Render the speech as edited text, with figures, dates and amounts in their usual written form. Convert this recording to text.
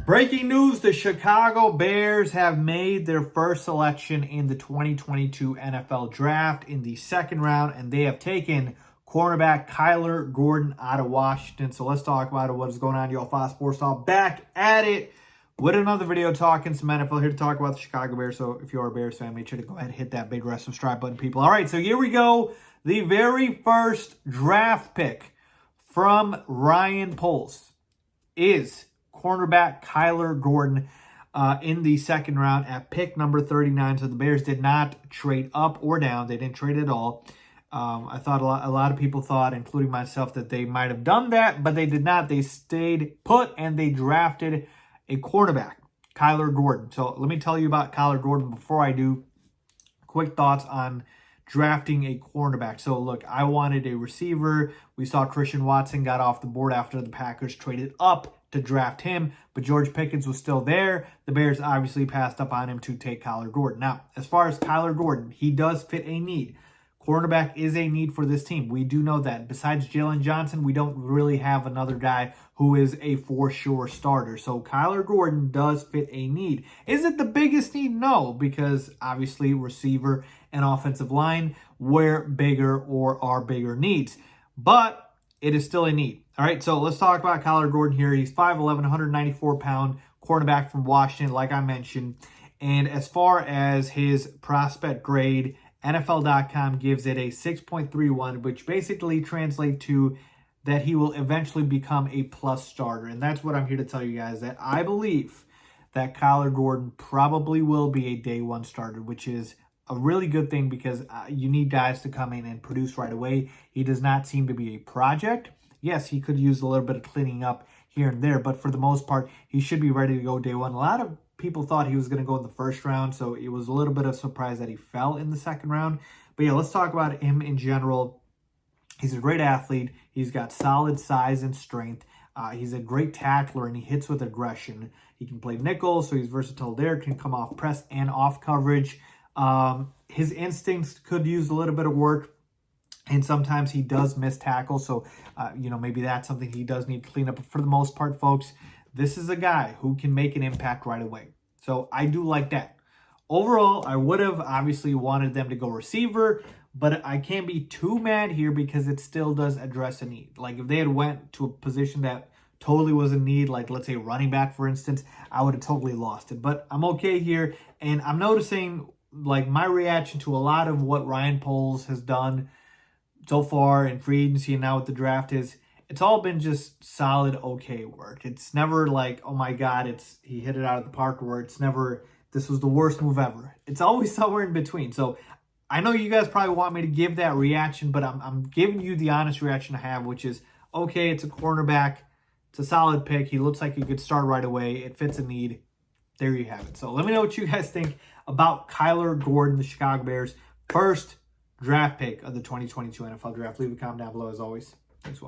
Breaking news, the Chicago Bears have made their first selection in the 2022 NFL Draft in the second round, and they have taken cornerback Kyler Gordon out of Washington. So let's talk about it. What is going on, y'all? Fox Sports Talk back at it with another video talking some NFL. Here to talk about the Chicago Bears. So if you're a Bears fan, make sure to go ahead and hit that big red subscribe button, people. All right, so here we go. The very first draft pick from Ryan Poles is cornerback Kyler Gordon in the second round at pick number 39. So the Bears did not trade up or down. They didn't trade at all. I thought a lot of people thought, including myself, that they might have done that, but they did not. They stayed put and they drafted a cornerback, Kyler Gordon. So let me tell you about Kyler Gordon before I do. Quick thoughts on drafting a cornerback. So look, I wanted a receiver. We saw Christian Watson got off the board after the Packers traded up to draft him, but George Pickens was still there. The Bears obviously passed up on him to take Kyler Gordon. Now, as far as Kyler Gordon, he does fit a need. Cornerback is a need for this team. We do know that. Besides Jalen Johnson, we don't really have another guy who is a for sure starter. So Kyler Gordon does fit a need. Is it the biggest need? No, because obviously receiver and offensive line were bigger or are bigger needs. But it is still a need. All right, so let's talk about Kyler Gordon here. He's 5'11", 194-pound cornerback from Washington, like I mentioned. And as far as his prospect grade, NFL.com gives it a 6.31, which basically translates to that he will eventually become a plus starter. And that's what I'm here to tell you guys, that I believe that Kyler Gordon probably will be a day one starter, which is a really good thing because you need guys to come in and produce right away. He does not seem to be a project. Yes, he could use a little bit of cleaning up here and there, but for the most part, he should be ready to go day one. A lot of people thought he was going to go in the first round, so it was a little bit of a surprise that he fell in the second round. But yeah, let's talk about him in general. He's a great athlete. He's got solid size and strength. He's a great tackler, and he hits with aggression. He can play nickel, so he's versatile there, can come off press and off coverage. His instincts could use a little bit of work, and sometimes he does miss tackles, so maybe that's something he does need to clean up. But for the most part, folks, this is a guy who can make an impact right away. So I do like that. Overall, I would have obviously wanted them to go receiver, but I can't be too mad here because it still does address a need. Like if they had went to a position that totally was a need, like let's say running back, for instance, I would have totally lost it. But I'm okay here, and I'm noticing like my reaction to a lot of what Ryan Poles has done so far in free agency and now with the draft is it's all been just solid, okay work. It's never like, oh my God, he hit it out of the park, or it's never, this was the worst move ever. It's always somewhere in between. So I know you guys probably want me to give that reaction, but I'm giving you the honest reaction I have, which is, okay, it's a cornerback. It's a solid pick. He looks like he could start right away. It fits a need. There you have it. So let me know what you guys think about Kyler Gordon, the Chicago Bears' first draft pick of the 2022 NFL Draft. Leave a comment down below as always.